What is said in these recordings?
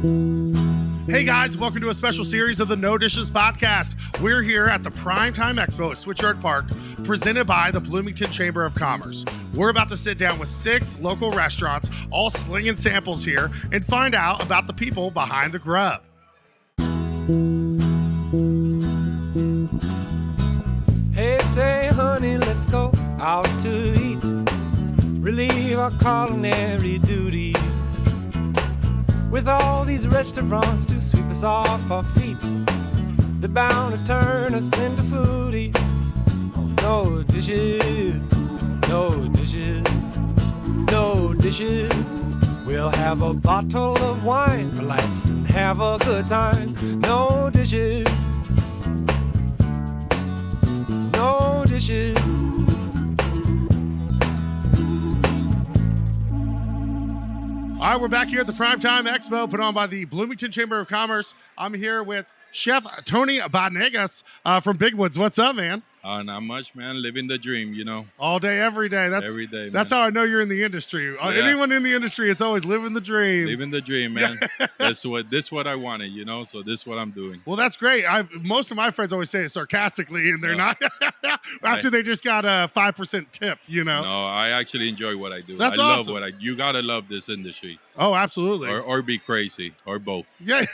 Hey guys, welcome to a special series of the No Dishes podcast. We're here at the PrimeTime Expo at Switchyard Park, presented by the Bloomington Chamber of Commerce. We're about to sit down with 6 local restaurants, all slinging samples here, and find out about the people behind the grub. Hey, say, honey, let's go out to eat. Relieve our culinary duties. With all these restaurants to sweep us off our feet, they're bound to turn us into foodies. No dishes, no dishes, no dishes. We'll have a bottle of wine for lights and have a good time. No dishes, no dishes. All right, we're back here at the PrimeTime Expo put on by the Bloomington Chamber of Commerce. I'm here with Chef Tony Benegas from Big Woods. What's up, man? Not much, man. Living the dream, you know. All day, every day. Every day, man. That's how I know you're in the industry. Yeah. Anyone in the industry, it's always living the dream. Living the dream, man. This what I wanted, you know. So this is what I'm doing. Well, that's great. Most of my friends always say it sarcastically, and they're not. After they just got a 5% tip, you know. No, I actually enjoy what I do. That's awesome. Love you gotta love this industry. Oh, absolutely. Or be crazy, or both. Yeah,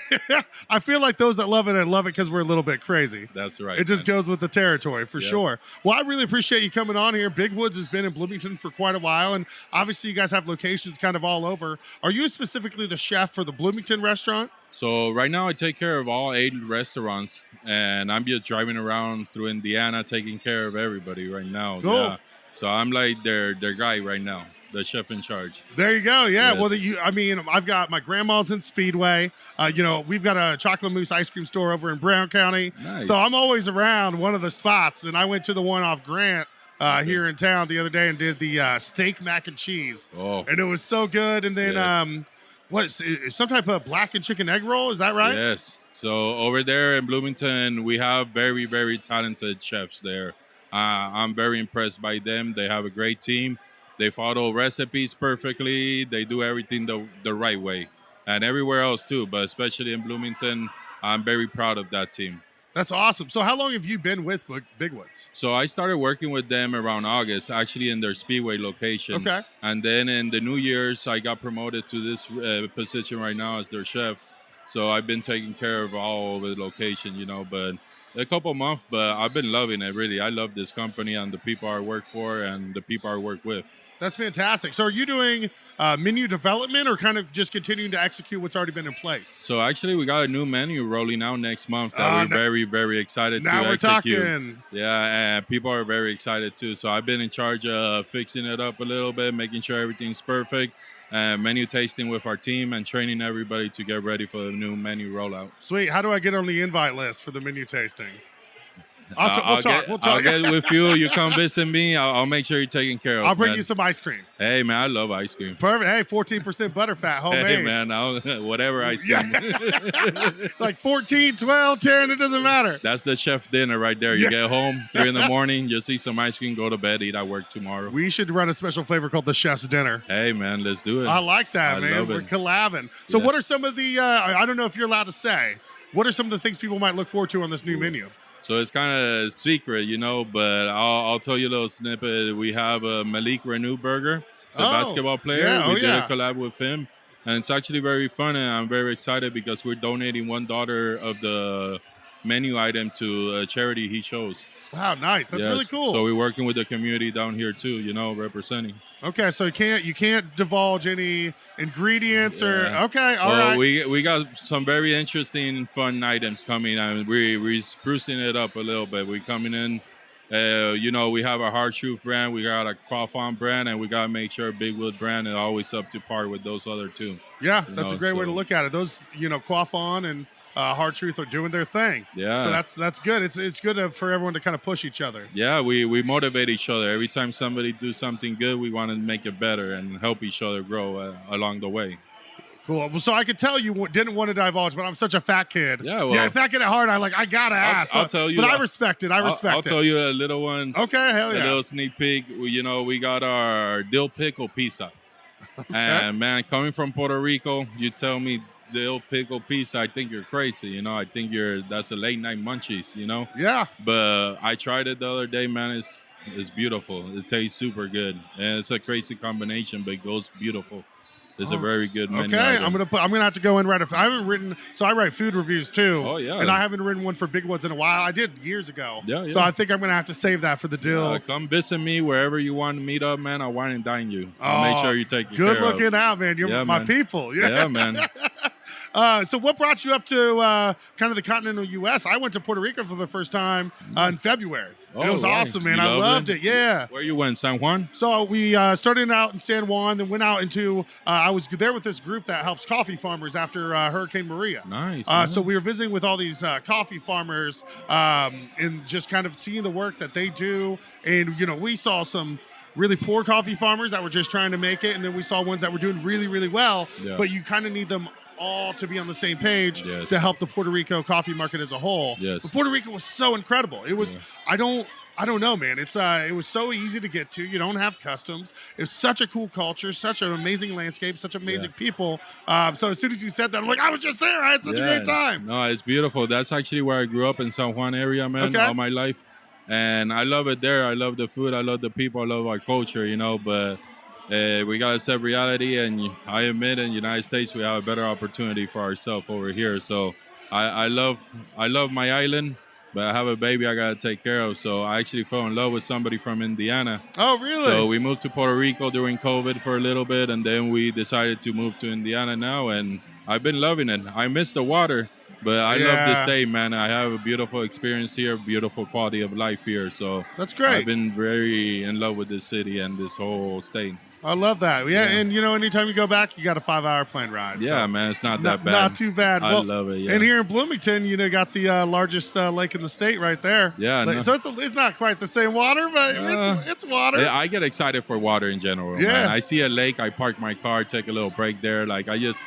I feel like those that love it because we're a little bit crazy. That's right. It just goes with the territory for sure. Well, I really appreciate you coming on here. Big Woods has been in Bloomington for quite a while, and obviously you guys have locations kind of all over. Are you specifically the chef for the Bloomington restaurant? So right now I take care of all 8 restaurants, and I'm just driving around through Indiana taking care of everybody right now. Cool. Yeah. So I'm like their guy right now. The chef in charge. There you go. Yeah. Yes. Well, I've got my grandma's in Speedway. We've got a chocolate mousse ice cream store over in Brown County. Nice. So I'm always around one of the spots. And I went to the one off Grant here in town the other day and did the steak mac and cheese. Oh. And it was so good. And then some type of blackened chicken egg roll? Is that right? Yes. So over there in Bloomington, we have very, very talented chefs there. I'm very impressed by them. They have a great team. They follow recipes perfectly. They do everything the right way. And everywhere else too, but especially in Bloomington, I'm very proud of that team. That's awesome. So how long have you been with Big Woods? So I started working with them around August, actually in their Speedway location. Okay. And then in the New Year's, I got promoted to this position right now as their chef. So I've been taking care of all over the location, you know, but a couple months, but I've been loving it, really. I love this company and the people I work for and the people I work with. That's fantastic. So are you doing menu development or kind of just continuing to execute what's already been in place? So actually, we got a new menu rolling out next month that we're very, very excited to execute. Now we're talking. Yeah, and people are very excited too. So I've been in charge of fixing it up a little bit, making sure everything's perfect, menu tasting with our team and training everybody to get ready for the new menu rollout. Sweet. How do I get on the invite list for the menu tasting? We'll talk. I'll get with you. You come visit me. I'll make sure you're taken care of. I'll bring you some ice cream. Hey, man, I love ice cream. Perfect. Hey, 14% butterfat, homemade. Hey, man, whatever ice cream. Like 14, 12, 10, it doesn't matter. That's the chef dinner right there. You get home, 3 in the morning, just eat some ice cream, go to bed, eat at work tomorrow. We should run a special flavor called the chef's dinner. Hey, man, let's do it. I like that, man. We're collabing. So what are some of the, I don't know if you're allowed to say, what are some of the things people might look forward to on this new menu? So it's kind of secret, you know, but I'll tell you a little snippet. We have a Malik Renew burger, the basketball player. Yeah, we did a collab with him, and it's actually very fun, and I'm very excited because we're donating $1 of the menu item to a charity he shows. Wow, nice. That's really cool. So we're working with the community down here too, you know, representing. Okay, so you can't divulge any ingredients or okay, all right. We got some very interesting, fun items coming, and we're sprucing it up a little bit. We're coming in. We have a Hard Truth brand, we got a Crawford brand, and we got to make sure Big Wood brand is always up to par with those other two. Yeah, that's a great way to look at it. Those, Crawford and Hard Truth are doing their thing. Yeah. So that's good. It's good for everyone to kind of push each other. Yeah, we motivate each other. Every time somebody do something good, we want to make it better and help each other grow along the way. Cool. Well, so I could tell you didn't want to divulge, but I'm such a fat kid. Yeah, fat kid at heart. I gotta ask. I'll tell you. But I respect it. I'll tell you a little one. Okay, hell yeah. A little sneak peek. We got our dill pickle pizza. Okay. And man, coming from Puerto Rico, you tell me, dill pickle pizza, I think you're crazy. You know, I think that's a late night munchies. You know, Yeah. but I tried it the other day, man. It's beautiful. It tastes super good, and it's a crazy combination, but it goes beautiful. It's a very good menu Okay, item. I'm gonna have to go and write I haven't written, so I write food reviews too. Oh, yeah. And I haven't written one for Big Woods in a while. I did years ago. Yeah, So yeah. I think I'm gonna have to save that for the deal. Come visit me wherever you want to meet up, man. I'll wine and dine you. I'll make sure you take your Good care looking of. out, man. You're my man. people. Yeah, man. So what brought you up to kind of the continental U.S.? I went to Puerto Rico for the first time in February. And it was right. awesome, man. You I loved it. Yeah. Where you went, San Juan? So we started out in San Juan, then went out into, I was there with this group that helps coffee farmers after Hurricane Maria. Nice. So we were visiting with all these coffee farmers and just kind of seeing the work that they do. And, you know, we saw some really poor coffee farmers that were just trying to make it. And then we saw ones that were doing really, really well. Yeah. But you kind of need them all to be on the same page to help the Puerto Rico coffee market as a whole. Yes. But Puerto Rico was so incredible. It was, I don't know, man. It was so easy to get to. You don't have customs. It's such a cool culture, such an amazing landscape, such amazing people. So as soon as you said that, I'm like, I was just there. I had such a great time. No, it's beautiful. That's actually where I grew up in San Juan area, man, all my life. And I love it there. I love the food. I love the people. I love our culture, you know, but we got to accept reality. And I admit in the United States, we have a better opportunity for ourselves over here. So I love my island. But I have a baby I got to take care of. So I actually fell in love with somebody from Indiana. Oh, really? So we moved to Puerto Rico during COVID for a little bit. And then we decided to move to Indiana now. And I've been loving it. I miss the water, but I love the state, man. I have a beautiful experience here, beautiful quality of life here. So that's great. I've been very in love with this city and this whole state. I love that. Yeah, and you know, anytime you go back, you got a 5-hour plane ride. Yeah, so man, it's not that bad. Not too bad. I love it. Yeah. And here in Bloomington, you know, got the largest lake in the state right there. Yeah. So it's not quite the same water, but it's water. Yeah, I get excited for water in general. Yeah. Man. I see a lake, I park my car, take a little break there. Like I just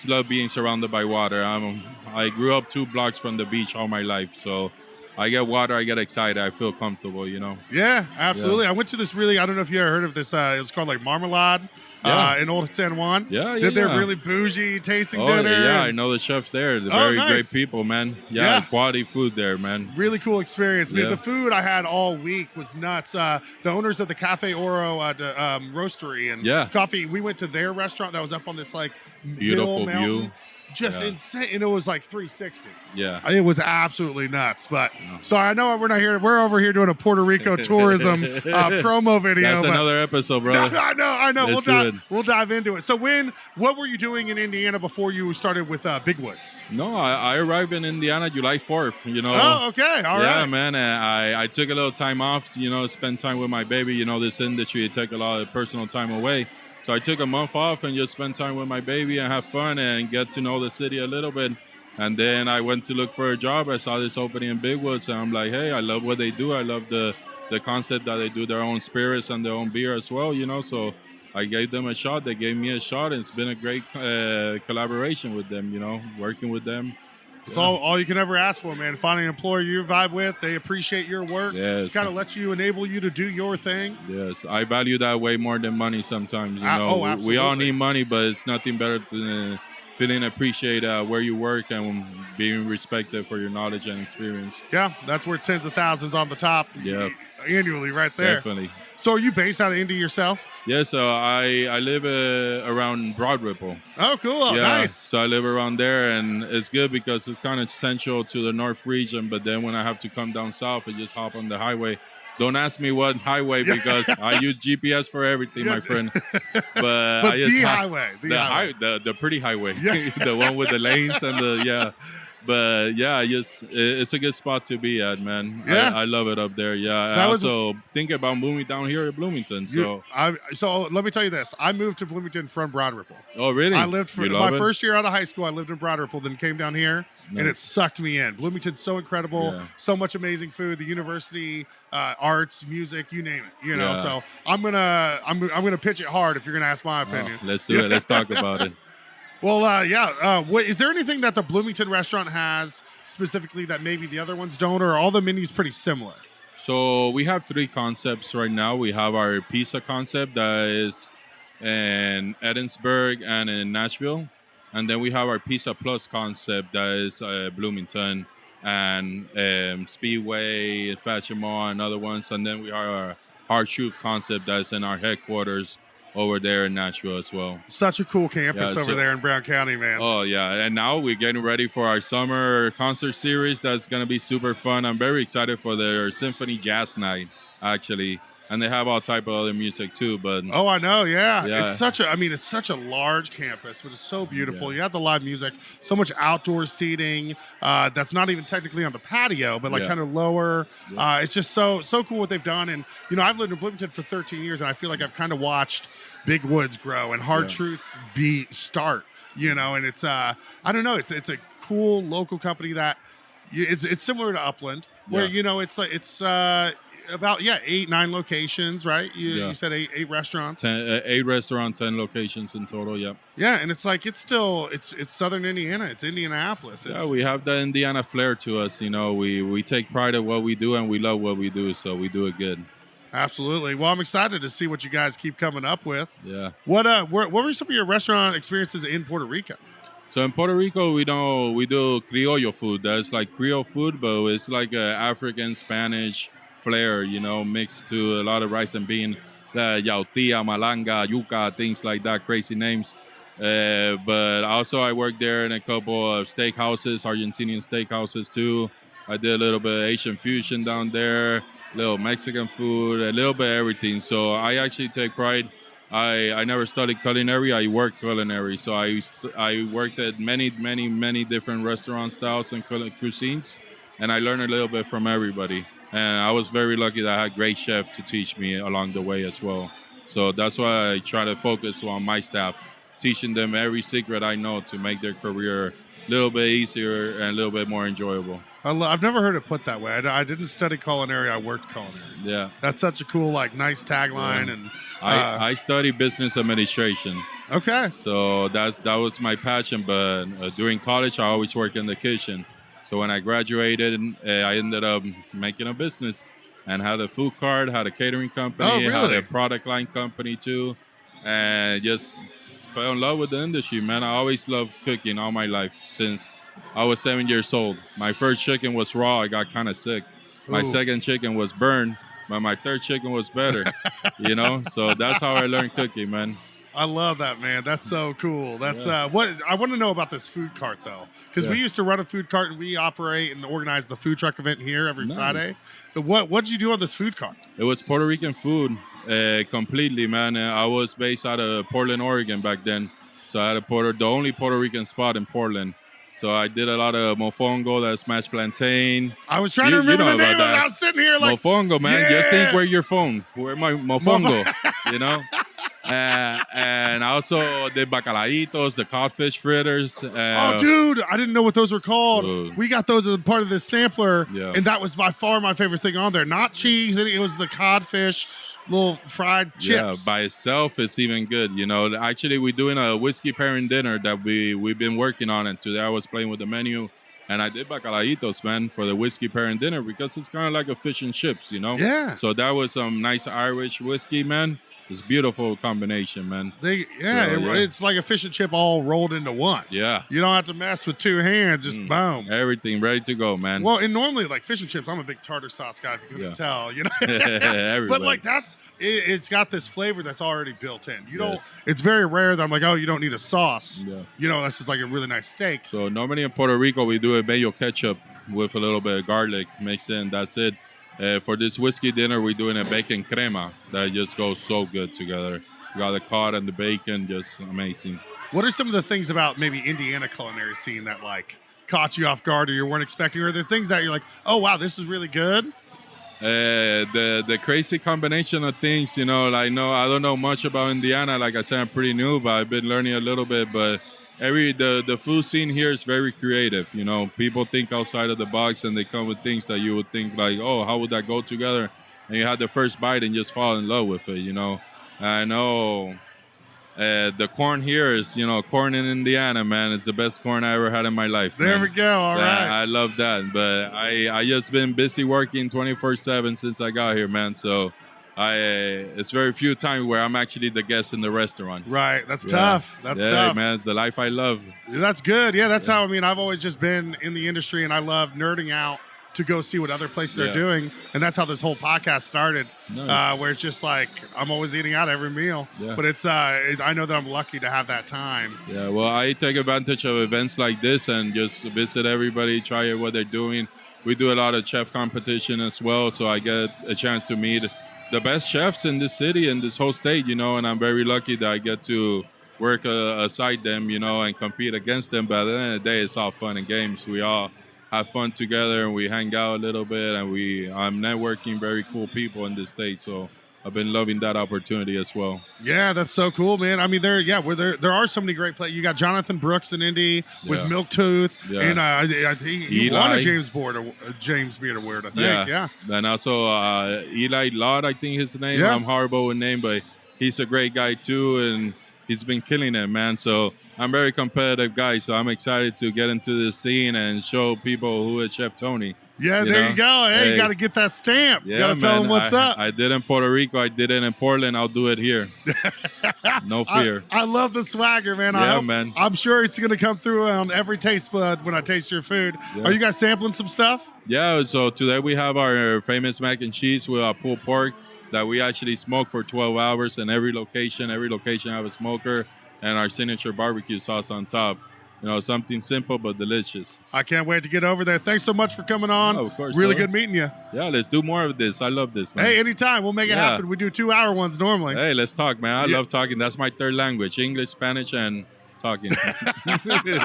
love being surrounded by water. I grew up 2 blocks from the beach all my life, so I get water, I get excited, I feel comfortable, you know. Yeah, absolutely. I went to this I don't know if you ever heard of this. It was called like Marmalade in Old San Juan. Did their really bougie tasting dinner. Yeah, I know the chefs there. They're very great people, man. Yeah, quality food there, man. Really cool experience. I mean, the food I had all week was nuts. The owners of the Cafe Oro roastery and coffee, we went to their restaurant that was up on this like beautiful view. Just insane, and it was like 360. Yeah, it was absolutely nuts. But so I know we're not here. We're over here doing a Puerto Rico tourism promo video. That's another episode, brother. I know. We'll dive into it. So what were you doing in Indiana before you started with Big Woods? No, I arrived in Indiana July 4th. You know. Oh, okay, all right. Yeah, man. I took a little time off. You know, spend time with my baby. You know, this industry it take a lot of personal time away. So I took a month off and just spend time with my baby and have fun and get to know the city a little bit. And then I went to look for a job. I saw this opening in Big Woods, and I'm like, hey, I love what they do. I love the concept that they do their own spirits and their own beer as well, you know. So I gave them a shot. They gave me a shot, and it's been a great collaboration with them, you know, working with them. It's all you can ever ask for, man. Finding an employer you vibe with, they appreciate your work. Yes. Kind of enable you to do your thing. Yes, I value that way more than money sometimes. You know, absolutely. We all need money, but it's nothing better than feeling appreciate where you work and being respected for your knowledge and experience. Yeah, that's worth tens of thousands on the top. Yeah. Annually, right there. Definitely. So are you based out of Indy yourself? Yeah, so I live around Broad Ripple. Oh, cool. Yeah, nice. So I live around there, and it's good because it's kind of central to the North region, but then when I have to come down south, I just hop on the highway. Don't ask me what highway because I use GPS for everything, my friend. But I just the pretty highway, the one with the lanes and But yeah, it's a good spot to be at, man. Yeah. I love it up there. Yeah, I also think about moving down here at Bloomington. So let me tell you this: I moved to Bloomington from Broad Ripple. Oh, really? I lived for my first year out of high school. I lived in Broad Ripple, then came down here, and it sucked me in. Bloomington's so incredible, so much amazing food. The university, arts, music, you name it. You know, so I'm gonna pitch it hard if you're gonna ask my opinion. Let's do it. Let's talk about it. Well, is there anything that the Bloomington restaurant has specifically that maybe the other ones don't, or are all the menus pretty similar? So we have 3 concepts right now. We have our pizza concept that is in Edinburgh and in Nashville. And then we have our Pizza Plus concept that is Bloomington and Speedway, Fashion Mall, and other ones. And then we have our Hard Truth concept that's in our headquarters over there in Nashville as well. Such a cool campus over there in Brown County, man. Oh, yeah. And now we're getting ready for our summer concert series. That's going to be super fun. I'm very excited for their Symphony Jazz Night, actually. And they have all type of other music too, but I know, yeah. It's such a large campus, but it's so beautiful. You have the live music, so much outdoor seating. That's not even technically on the patio, but like kind of lower. It's just so cool what they've done. And I've lived in Bloomington for 13 years, and I feel like I've kind of watched Big Woods grow and Hard Truth start. And it's I don't know, it's a cool local company that it's similar to Upland, where it's about 8-9 locations, right? You said eight restaurants. 8 restaurants, 10 locations in total. Yep. Yeah, and it's like it's Southern Indiana. It's Indianapolis. We have the Indiana flair to us. We take pride in what we do and we love what we do, so we do it good. Absolutely. Well, I'm excited to see what you guys keep coming up with. Yeah. What were some of your restaurant experiences in Puerto Rico? So in Puerto Rico, we do criollo food. That's like Creole food, but it's like African Spanish flair, mixed to a lot of rice and bean, yautía, malanga, yuca, things like that, crazy names. But also I worked there in a couple of steakhouses, Argentinian steakhouses too. I did a little bit of Asian fusion down there, a little Mexican food, a little bit of everything. So I actually take pride. I never studied culinary. I worked culinary. So I worked at many different restaurant styles and cuisines, and I learned a little bit from everybody. And I was very lucky that I had great chefs to teach me along the way as well. So that's why I try to focus on my staff, teaching them every secret I know to make their career a little bit easier and a little bit more enjoyable. I've never heard it put that way. I didn't study culinary. I worked culinary. Yeah. That's such a cool, nice tagline. Yeah. And I studied business administration. Okay. So that was my passion. But during college, I always worked in the kitchen. So when I graduated, I ended up making a business and had a food cart, had a catering company, had a product line company too, and just fell in love with the industry, man. I always loved cooking all my life since I was 7 years old. My first chicken was raw. I got kind of sick. My second chicken was burned, but my third chicken was better, So that's how I learned cooking, man. I love that, man. That's so cool. That's what I want to know about this food cart, though, because we used to run a food cart and we operate and organize the food truck event here every Friday. So what did you do on this food cart? It was Puerto Rican food completely, man. I was based out of Portland, Oregon back then. So I had the only Puerto Rican spot in Portland. So I did a lot of mofongo, that's mashed plantain. I was trying to remember the name. I was sitting here like mofongo, man. Just think, where your phone? Where my mofongo? And I also did bacalaitos, the codfish fritters. Dude, I didn't know what those were called. We got those as part of this sampler, and that was by far my favorite thing on there. Not cheese, it was the codfish, little fried chips. Yeah, by itself, it's even good. Actually, we're doing a whiskey pairing dinner that we've been working on, and today I was playing with the menu. And I did bacalaitos, man, for the whiskey pairing dinner because it's kind of like a fish and chips, Yeah. So that was some nice Irish whiskey, man. It's a beautiful combination, man. It's like a fish and chip all rolled into one. Yeah. You don't have to mess with two hands, just boom. Everything ready to go, man. Well, and normally, like fish and chips, I'm a big tartar sauce guy, if you can tell, But it's got this flavor that's already built in. It's very rare that I'm like, you don't need a sauce. Yeah. That's just like a really nice steak. So normally in Puerto Rico, we do a mayo ketchup with a little bit of garlic mixed in. That's it. For this whiskey dinner, we're doing a bacon crema that just goes so good together. You got the cod and the bacon, just amazing. What are some of the things about maybe Indiana culinary scene that caught you off guard or you weren't expecting? Or are there things that you're like, oh wow, this is really good? The crazy combination of things, I don't know much about Indiana. Like I said, I'm pretty new, but I've been learning a little bit. But the food scene here is very creative. People think outside of the box and they come with things that you would think like, oh, how would that go together? And you have the first bite and just fall in love with it. I know the corn here is, corn in Indiana, man, it's the best corn I ever had in my life. There we go. All right. I love that. But I just been busy working 24/7 since I got here, man. So it's very few times where I'm actually the guest in the restaurant. Right. That's tough. That's tough. Man, it's the life I love. That's good. Yeah, that's how, I mean, I've always just been in the industry, and I love nerding out to go see what other places are doing. And that's how this whole podcast started, where it's just like I'm always eating out every meal. Yeah. But it's I know that I'm lucky to have that time. Yeah, well, I take advantage of events like this and just visit everybody, try what they're doing. We do a lot of chef competition as well, so I get a chance to meet the best chefs in this city and this whole state, and I'm very lucky that I get to work aside them, and compete against them. But at the end of the day, it's all fun and games. We all have fun together, and we hang out a little bit, and I'm networking very cool people in this state, so I've been loving that opportunity as well. Yeah, that's so cool, man. I mean, there are so many great players. You got Jonathan Brooks in Indy with Milktooth, and he won a James Beard Award, I think. Yeah. And also Eli Lott, I think his name. I'm horrible with name, but he's a great guy too, and he's been killing it, man. So I'm a very competitive guy, so I'm excited to get into the scene and show people who is Chef Tony. Yeah, there you go. Hey, you got to get that stamp. Yeah, you got to tell them what's up. I did in Puerto Rico. I did it in Portland. I'll do it here. No fear. I love the swagger, man. Man. I'm sure it's going to come through on every taste bud when I taste your food. Yeah. Are you guys sampling some stuff? Yeah, so today we have our famous mac and cheese with our pulled pork that we actually smoke for 12 hours in every location. Every location have a smoker and our signature barbecue sauce on top. Something simple but delicious. I can't wait to get over there. Thanks so much for coming on. Oh, of course. Really good meeting you. Yeah, let's do more of this. I love this, man. Hey, anytime. We'll make it happen. We do 2-hour ones normally. Hey, let's talk, man. I love talking. That's my third language, English, Spanish, and talking.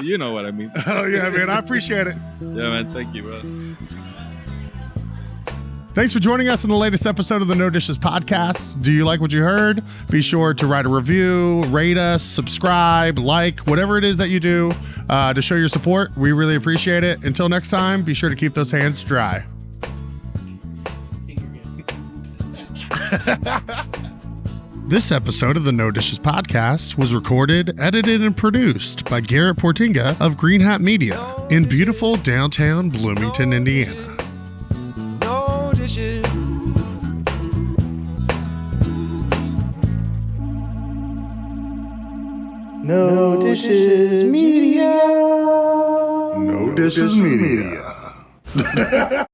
You know what I mean. Oh, yeah, man. I appreciate it. Yeah, man. Thank you, brother. Thanks for joining us in the latest episode of the No Dishes podcast. Do you like what you heard? Be sure to write a review, rate us, subscribe, like, whatever it is that you do to show your support. We really appreciate it. Until next time, be sure to keep those hands dry. This episode of the No Dishes podcast was recorded, edited, and produced by Garrett Portinga of Green Hat Media in beautiful downtown Bloomington, Indiana. No Dishes Media. No Dishes Media.